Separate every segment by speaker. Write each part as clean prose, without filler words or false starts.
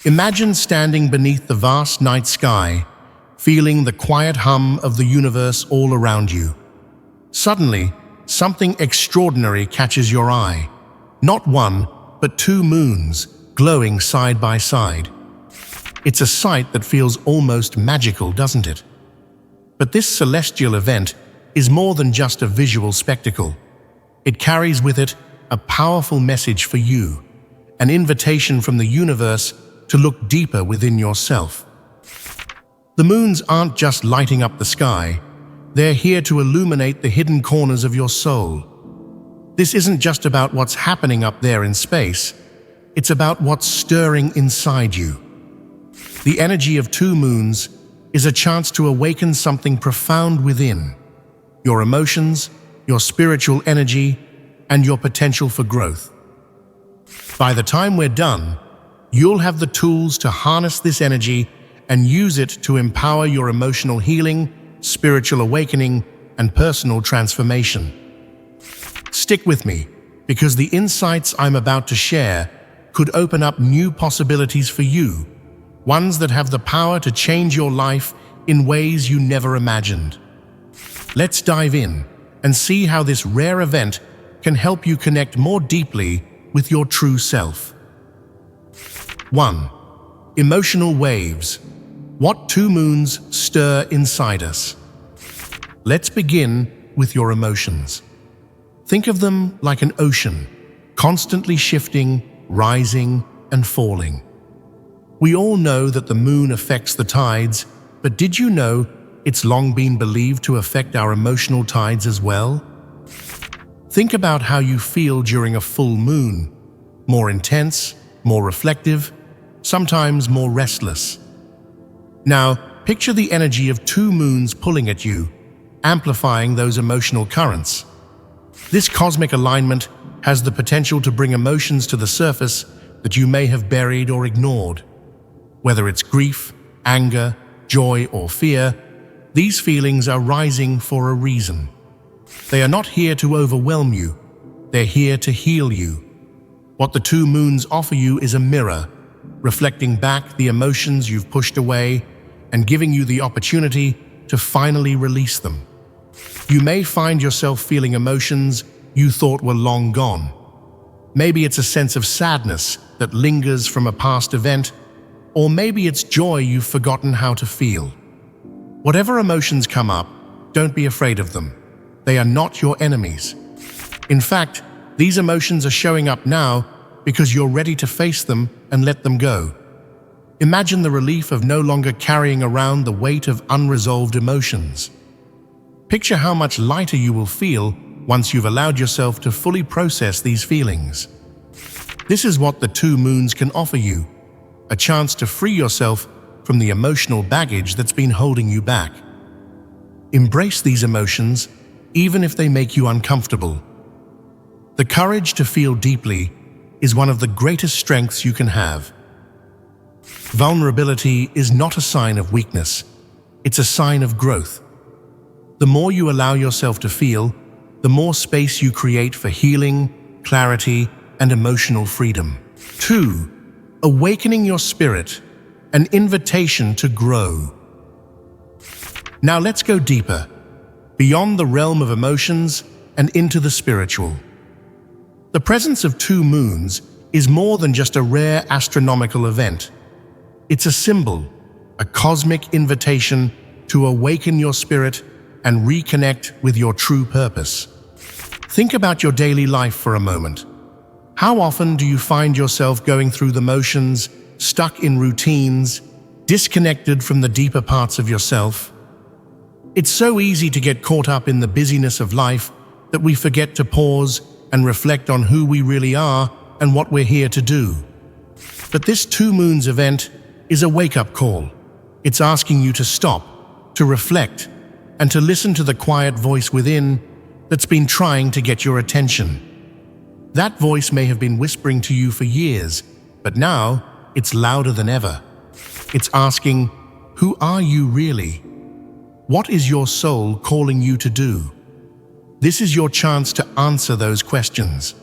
Speaker 1: Imagine standing beneath the vast night sky, feeling the quiet hum of the universe all around you. Suddenly, something extraordinary catches your eye. Not one, but two moons, glowing side by side. It's a sight that feels almost magical, doesn't it? But this celestial event is more than just a visual spectacle. It carries with it a powerful message for you, an invitation from the universe to look deeper within yourself. The moons aren't just lighting up the sky, they're here to illuminate the hidden corners of your soul. This isn't just about what's happening up there in space, it's about what's stirring inside you. The energy of two moons is a chance to awaken something profound within, your emotions, your spiritual energy, and your potential for growth. By the time we're done, you'll have the tools to harness this energy and use it to empower your emotional healing, spiritual awakening, and personal transformation. Stick with me, because the insights I'm about to share could open up new possibilities for you, ones that have the power to change your life in ways you never imagined. Let's dive in and see how this rare event can help you connect more deeply with your true self. 1. Emotional waves. What two moons stir inside us. Let's begin with your emotions. Think of them like an ocean, constantly shifting, rising, and falling. We all know that the moon affects the tides, but did you know it's long been believed to affect our emotional tides as well? Think about how you feel during a full moon. More intense, more reflective, sometimes more restless. Now, picture the energy of two moons pulling at you, amplifying those emotional currents. This cosmic alignment has the potential to bring emotions to the surface that you may have buried or ignored. Whether it's grief, anger, joy, or fear, these feelings are rising for a reason. They are not here to overwhelm you, they're here to heal you. What the two moons offer you is a mirror, reflecting back the emotions you've pushed away and giving you the opportunity to finally release them. You may find yourself feeling emotions you thought were long gone. Maybe it's a sense of sadness that lingers from a past event, or maybe it's joy you've forgotten how to feel. Whatever emotions come up, don't be afraid of them. They are not your enemies. In fact, these emotions are showing up now because you're ready to face them and let them go. Imagine the relief of no longer carrying around the weight of unresolved emotions. Picture how much lighter you will feel once you've allowed yourself to fully process these feelings. This is what the two moons can offer you, a chance to free yourself from the emotional baggage that's been holding you back. Embrace these emotions, even if they make you uncomfortable. The courage to feel deeply is one of the greatest strengths you can have. Vulnerability is not a sign of weakness, it's a sign of growth. The more you allow yourself to feel, the more space you create for healing, clarity, and emotional freedom. 2. Awakening your spirit, an invitation to grow. Now let's go deeper, beyond the realm of emotions and into the spiritual. The presence of two moons is more than just a rare astronomical event. It's a symbol, a cosmic invitation to awaken your spirit and reconnect with your true purpose. Think about your daily life for a moment. How often do you find yourself going through the motions, stuck in routines, disconnected from the deeper parts of yourself? It's so easy to get caught up in the busyness of life that we forget to pause and reflect on who we really are and what we're here to do. But this two moons event is a wake-up call. It's asking you to stop, to reflect, and to listen to the quiet voice within that's been trying to get your attention. That voice may have been whispering to you for years, but now it's louder than ever. It's asking, who are you really? What is your soul calling you to do? This is your chance to answer those questions.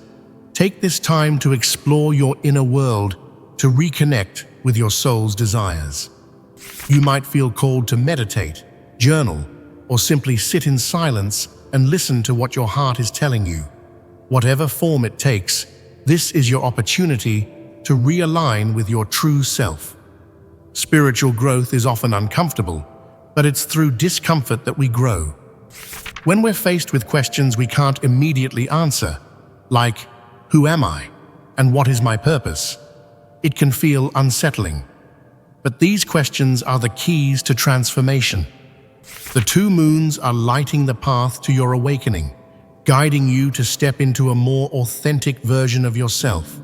Speaker 1: Take this time to explore your inner world, to reconnect with your soul's desires. You might feel called to meditate, journal, or simply sit in silence and listen to what your heart is telling you. Whatever form it takes, this is your opportunity to realign with your true self. Spiritual growth is often uncomfortable, but it's through discomfort that we grow. When we're faced with questions we can't immediately answer, like, who am I? And what is my purpose? It can feel unsettling. But these questions are the keys to transformation. The two moons are lighting the path to your awakening, guiding you to step into a more authentic version of yourself.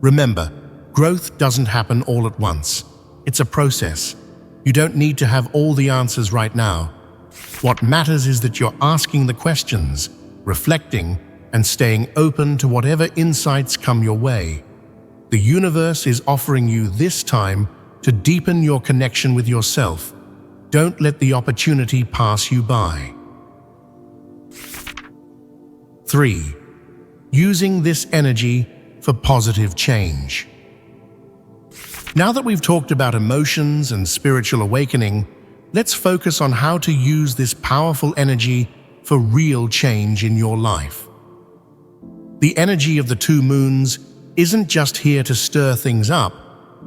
Speaker 1: Remember, growth doesn't happen all at once. It's a process. You don't need to have all the answers right now. What matters is that you're asking the questions, reflecting, and staying open to whatever insights come your way. The universe is offering you this time to deepen your connection with yourself. Don't let the opportunity pass you by. 3. Using this energy for positive change. Now that we've talked about emotions and spiritual awakening, let's focus on how to use this powerful energy for real change in your life. The energy of the two moons isn't just here to stir things up,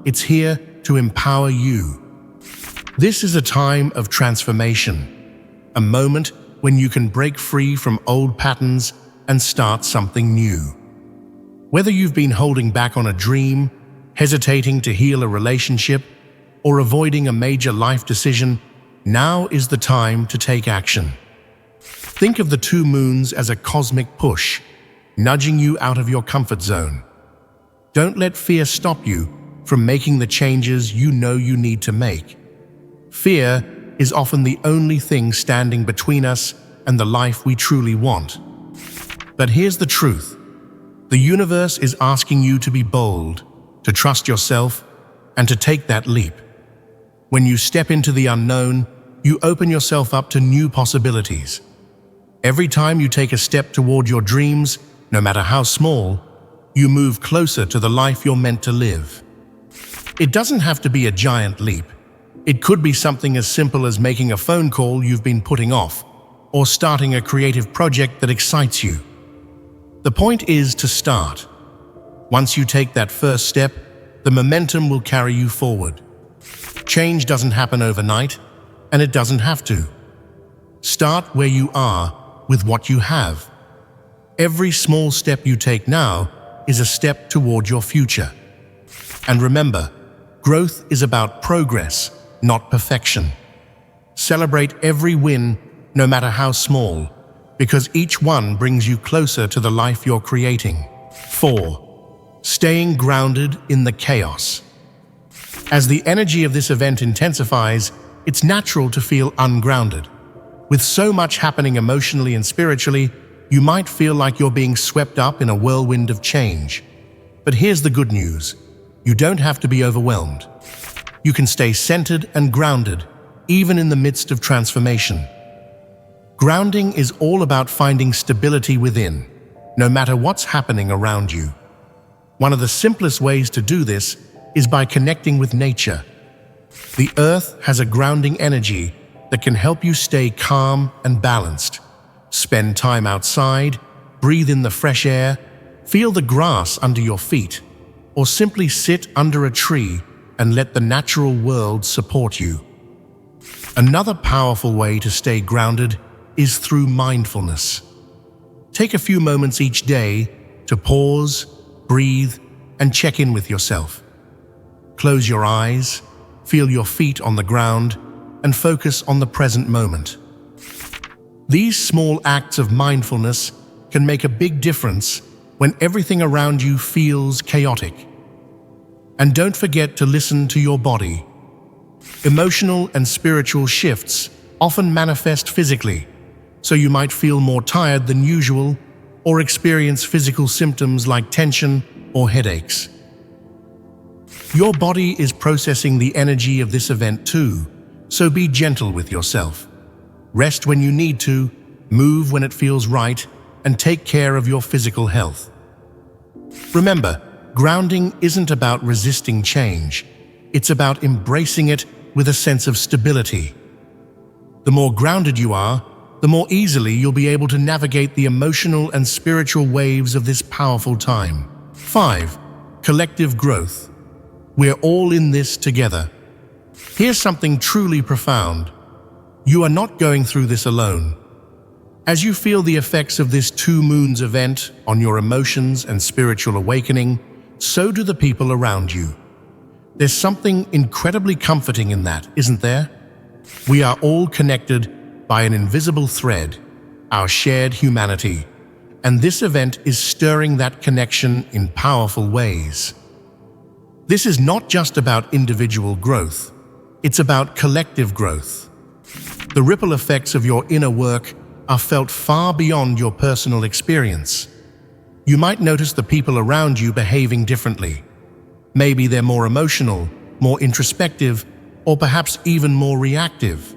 Speaker 1: it's here to empower you. This is a time of transformation, a moment when you can break free from old patterns and start something new. Whether you've been holding back on a dream, hesitating to heal a relationship, or avoiding a major life decision, now is the time to take action. Think of the two moons as a cosmic push, nudging you out of your comfort zone. Don't let fear stop you from making the changes you know you need to make. Fear is often the only thing standing between us and the life we truly want. But here's the truth. The universe is asking you to be bold, to trust yourself, and to take that leap. When you step into the unknown, you open yourself up to new possibilities. Every time you take a step toward your dreams, no matter how small, you move closer to the life you're meant to live. It doesn't have to be a giant leap. It could be something as simple as making a phone call you've been putting off, or starting a creative project that excites you. The point is to start. Once you take that first step, the momentum will carry you forward. Change doesn't happen overnight, and it doesn't have to. Start where you are with what you have. Every small step you take now is a step toward your future. And remember, growth is about progress, not perfection. Celebrate every win, no matter how small, because each one brings you closer to the life you're creating. 4. Staying grounded in the chaos. As the energy of this event intensifies, it's natural to feel ungrounded. With so much happening emotionally and spiritually, you might feel like you're being swept up in a whirlwind of change. But here's the good news. You don't have to be overwhelmed. You can stay centered and grounded, even in the midst of transformation. Grounding is all about finding stability within, no matter what's happening around you. One of the simplest ways to do this is by connecting with nature. The earth has a grounding energy that can help you stay calm and balanced. Spend time outside, breathe in the fresh air, feel the grass under your feet, or simply sit under a tree and let the natural world support you. Another powerful way to stay grounded is through mindfulness. Take a few moments each day to pause, breathe, and check in with yourself. Close your eyes, feel your feet on the ground, and focus on the present moment. These small acts of mindfulness can make a big difference when everything around you feels chaotic. And don't forget to listen to your body. Emotional and spiritual shifts often manifest physically, so you might feel more tired than usual or experience physical symptoms like tension or headaches. Your body is processing the energy of this event too, so be gentle with yourself. Rest when you need to, move when it feels right, and take care of your physical health. Remember, grounding isn't about resisting change, It's about embracing it with a sense of stability. The more grounded you are, the more easily you'll be able to navigate the emotional and spiritual waves of this powerful time. 5. Collective growth. We're all in this together. Here's something truly profound. You are not going through this alone. As you feel the effects of this 2 moons event on your emotions and spiritual awakening, so do the people around you. There's something incredibly comforting in that, isn't there? We are all connected by an invisible thread, our shared humanity, and this event is stirring that connection in powerful ways. This is not just about individual growth, it's about collective growth. The ripple effects of your inner work are felt far beyond your personal experience. You might notice the people around you behaving differently. Maybe they're more emotional, more introspective, or perhaps even more reactive.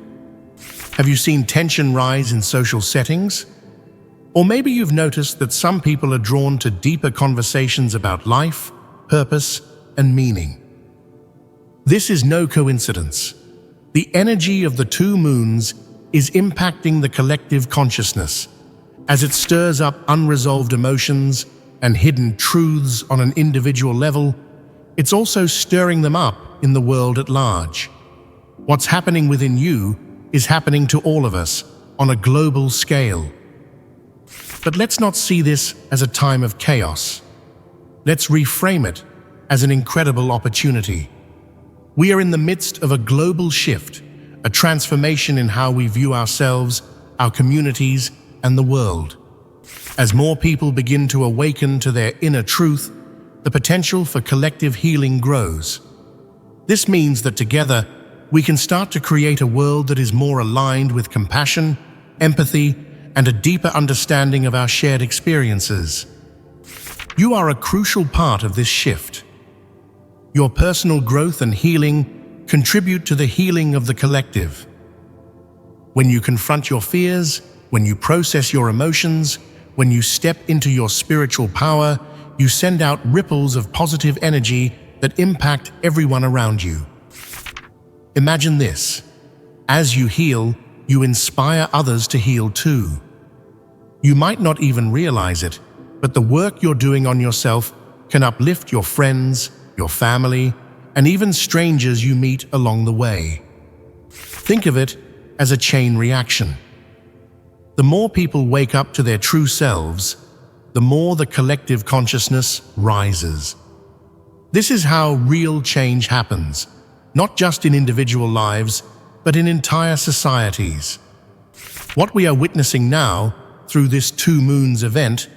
Speaker 1: Have you seen tension rise in social settings? Or maybe you've noticed that some people are drawn to deeper conversations about life, purpose, and meaning. This is no coincidence. The energy of the 2 moons is impacting the collective consciousness as it stirs up unresolved emotions and hidden truths on an individual level. It's also stirring them up in the world at large. What's happening within you is happening to all of us on a global scale. But let's not see this as a time of chaos. Let's reframe it as an incredible opportunity. We are in the midst of a global shift, a transformation in how we view ourselves, our communities, and the world. As more people begin to awaken to their inner truth, the potential for collective healing grows. This means that together, we can start to create a world that is more aligned with compassion, empathy, and a deeper understanding of our shared experiences. You are a crucial part of this shift. Your personal growth and healing contribute to the healing of the collective. When you confront your fears, when you process your emotions, when you step into your spiritual power, you send out ripples of positive energy that impact everyone around you. Imagine this. As you heal, you inspire others to heal too. You might not even realize it, but the work you're doing on yourself can uplift your friends, your family, and even strangers you meet along the way. Think of it as a chain reaction. The more people wake up to their true selves, the more the collective consciousness rises. This is how real change happens, not just in individual lives, but in entire societies. What we are witnessing now, through this 2 moons event,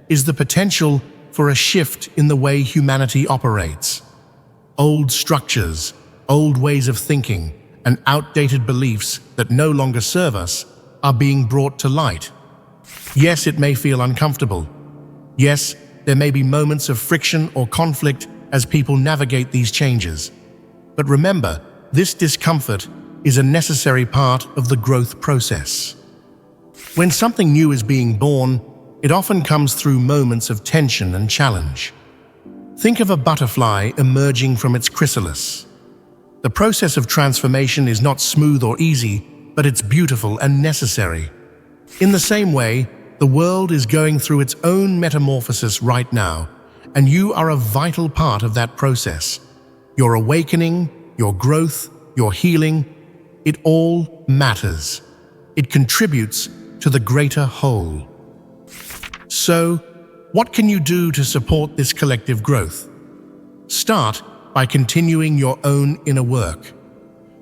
Speaker 1: is the potential for a shift in the way humanity operates. Old structures, old ways of thinking, and outdated beliefs that no longer serve us are being brought to light. Yes, it may feel uncomfortable. Yes, there may be moments of friction or conflict as people navigate these changes. But remember, this discomfort is a necessary part of the growth process. When something new is being born, it often comes through moments of tension and challenge. Think of a butterfly emerging from its chrysalis. The process of transformation is not smooth or easy, but it's beautiful and necessary. In the same way, the world is going through its own metamorphosis right now, and you are a vital part of that process. Your awakening, your growth, your healing, it all matters. It contributes to the greater whole. So, what can you do to support this collective growth? Start by continuing your own inner work.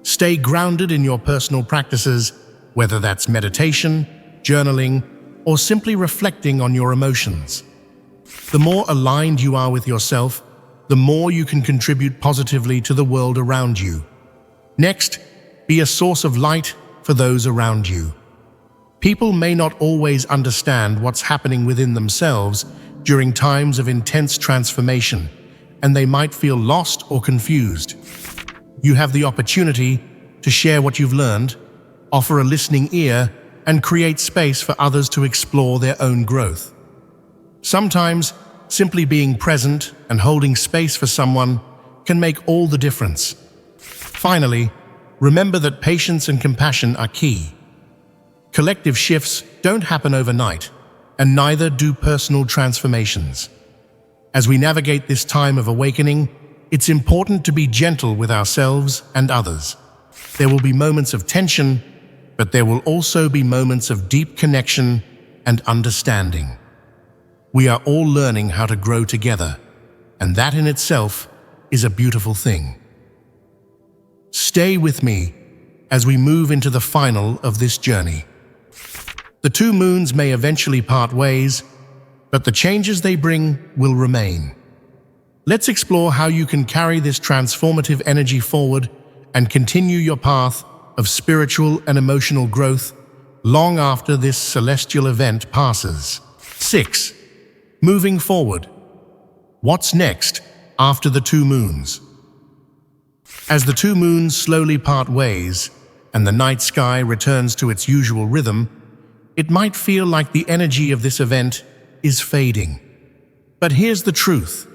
Speaker 1: Stay grounded in your personal practices, whether that's meditation, journaling, or simply reflecting on your emotions. The more aligned you are with yourself, the more you can contribute positively to the world around you. Next, be a source of light for those around you. People may not always understand what's happening within themselves during times of intense transformation, and they might feel lost or confused. You have the opportunity to share what you've learned, offer a listening ear, and create space for others to explore their own growth. Sometimes, simply being present and holding space for someone can make all the difference. Finally, remember that patience and compassion are key. Collective shifts don't happen overnight, and neither do personal transformations. As we navigate this time of awakening, it's important to be gentle with ourselves and others. There will be moments of tension, but there will also be moments of deep connection and understanding. We are all learning how to grow together, and that in itself is a beautiful thing. Stay with me as we move into the final of this journey. The two moons may eventually part ways, but the changes they bring will remain. Let's explore how you can carry this transformative energy forward and continue your path of spiritual and emotional growth long after this celestial event passes. 6. Moving forward. What's next after the two moons? As the two moons slowly part ways and the night sky returns to its usual rhythm, it might feel like the energy of this event is fading. But here's the truth.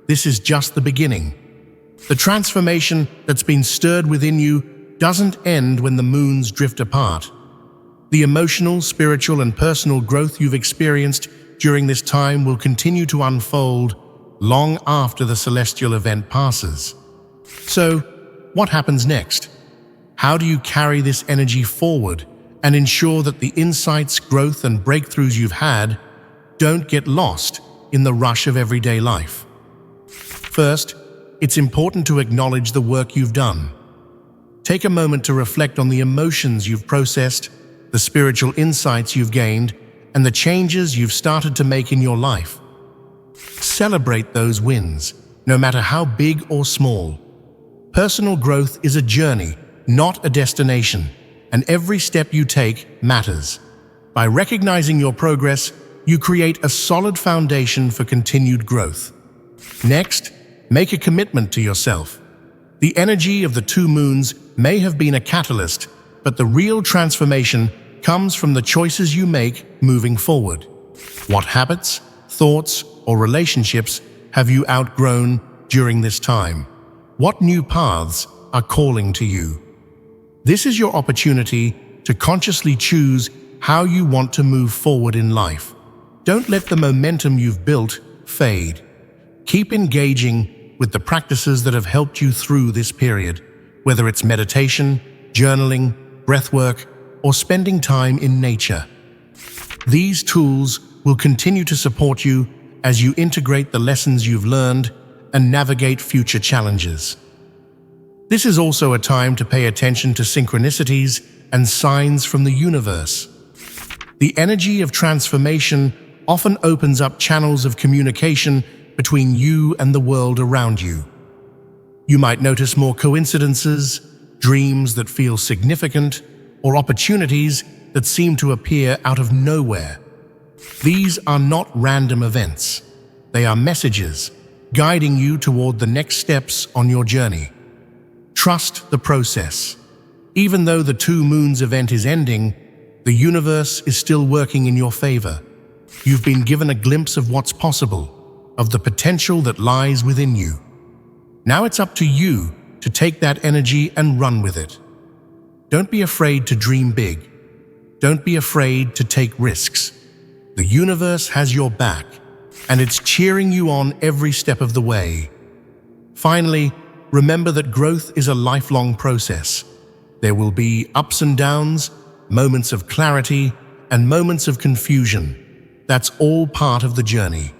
Speaker 1: This is just the beginning. The transformation that's been stirred within you doesn't end when the moons drift apart. The emotional, spiritual, and personal growth you've experienced during this time will continue to unfold long after the celestial event passes. So, what happens next? How do you carry this energy forward and ensure that the insights, growth, and breakthroughs you've had don't get lost in the rush of everyday life? First, it's important to acknowledge the work you've done. Take a moment to reflect on the emotions you've processed, the spiritual insights you've gained, and the changes you've started to make in your life. Celebrate those wins, no matter how big or small. Personal growth is a journey, not a destination, and every step you take matters. By recognizing your progress, you create a solid foundation for continued growth. Next, make a commitment to yourself. The energy of the two moons may have been a catalyst, but the real transformation comes from the choices you make moving forward. What habits, thoughts, or relationships have you outgrown during this time? What new paths are calling to you? This is your opportunity to consciously choose how you want to move forward in life. Don't let the momentum you've built fade. Keep engaging with the practices that have helped you through this period, whether it's meditation, journaling, breathwork, or spending time in nature. These tools will continue to support you as you integrate the lessons you've learned and navigate future challenges. This is also a time to pay attention to synchronicities and signs from the universe. The energy of transformation often opens up channels of communication between you and the world around you. You might notice more coincidences, dreams that feel significant, or opportunities that seem to appear out of nowhere. These are not random events. They are messages guiding you toward the next steps on your journey. Trust the process. Even though the two moons event is ending, the universe is still working in your favor. You've been given a glimpse of what's possible, of the potential that lies within you. Now it's up to you to take that energy and run with it. Don't be afraid to dream big. Don't be afraid to take risks. The universe has your back, and it's cheering you on every step of the way. Finally, remember that growth is a lifelong process. There will be ups and downs, moments of clarity, and moments of confusion. That's all part of the journey.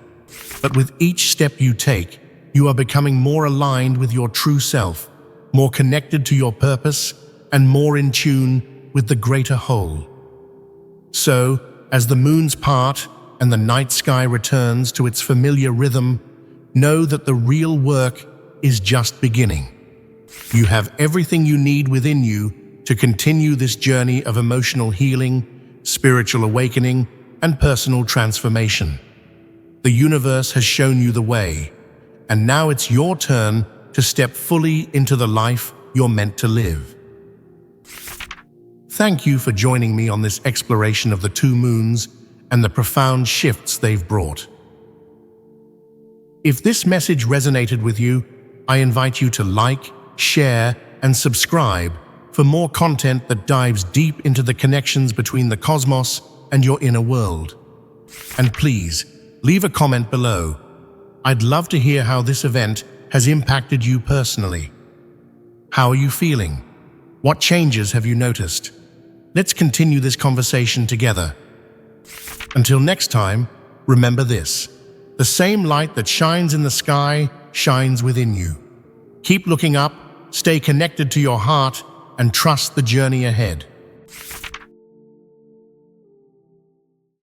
Speaker 1: But with each step you take, you are becoming more aligned with your true self, more connected to your purpose, and more in tune with the greater whole. So, as the moons part and the night sky returns to its familiar rhythm, know that the real work is just beginning. You have everything you need within you to continue this journey of emotional healing, spiritual awakening, and personal transformation. The universe has shown you the way, and now it's your turn to step fully into the life you're meant to live. Thank you for joining me on this exploration of the two moons and the profound shifts they've brought. If this message resonated with you, I invite you to like, share, and and subscribe for more content that dives deep into the connections between the cosmos and your inner world. And please, leave a comment below. I'd love to hear how this event has impacted you personally. How are you feeling? What changes have you noticed? Let's continue this conversation together. Until next time, remember this: the same light that shines in the sky shines within you. Keep looking up, stay connected to your heart, and trust the journey ahead.